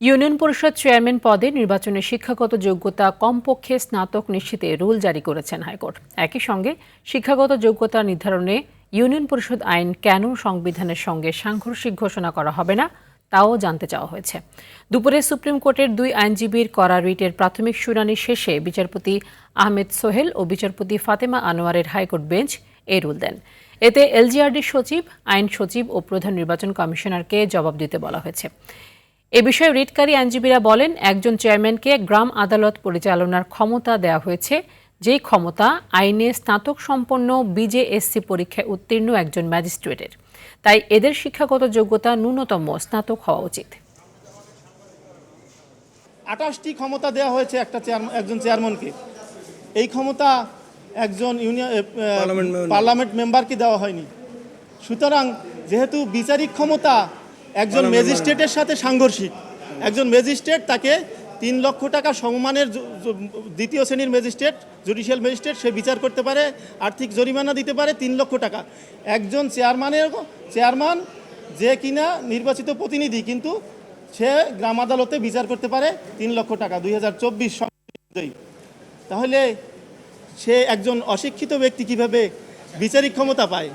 Union পরিষদ chairman পদে নির্বাচনে শিক্ষাগত যোগ্যতা কমপক্ষে স্নাতক নিশ্চিতে রুল জারি করেছেন হাইকোর্ট। একই সঙ্গে শিক্ষাগত যোগ্যতা নির্ধারণে ইউনিয়ন পরিষদ আইন কেন সংবিধানের সঙ্গে সাংঘর্ষিক ঘোষণা করা হবে না তাও জানতে চাওয়া হয়েছে। দুপুরে সুপ্রিম কোর্টের দুই আইনজীবীর করা রিটের প্রাথমিক শুনানি শেষে বিচারপতি আহমেদ সোহেল ও বিচারপতি ফাতেমা আনোয়ারের হাইকোর্ট বেঞ্চ এই রুল দেন। এতে এলজিআরডির সচিব, আইন সচিব ও প্রধান নির্বাচন কমিশনারকে জবাব দিতে বলা হয়েছে। এ বিষয়ে রিটকারী আইনজীবীরা বলেন, একজন চেয়ারম্যানকে গ্রাম আদালত পরিচালনার ক্ষমতা দেওয়া হয়েছে, যেই ক্ষমতা আইনে স্নাতক সম্পন্ন বিজেএসসি পরীক্ষায় উত্তীর্ণ একজন ম্যাজিস্ট্রেটের। তাই এদের শিক্ষাগত যোগ্যতা ন্যূনতম স্নাতক হওয়া উচিত। 28টি ক্ষমতা দেওয়া হয়েছে একজন চেয়ারম্যানকে। এই ক্ষমতা একজন পার্লামেন্ট মেম্বারকে দেওয়া হয়নি। সুতরাং যেহেতু বিচারিক ক্ষমতা একজন ম্যাজিস্ট্রেটের সাথে সাংঘর্ষিক, একজন ম্যাজিস্ট্রেট তাকে 3 লক্ষ টাকা সমমানের দ্বিতীয় শ্রেণীর ম্যাজিস্ট্রেট, জুডিশিয়াল ম্যাজিস্ট্রেট, সে বিচার করতে পারে, আর্থিক জরিমানা দিতে পারে 3 লক্ষ টাকা। একজন চেয়ারম্যান যে কিনা নির্বাচিত প্রতিনিধি, কিন্তু সে গ্রাম আদালতে বিচার করতে পারে 3 লক্ষ টাকা 2024 অনুযায়ী। তাহলে সে একজন অশিক্ষিত ব্যক্তি কিভাবে বিচারিক ক্ষমতা পায়?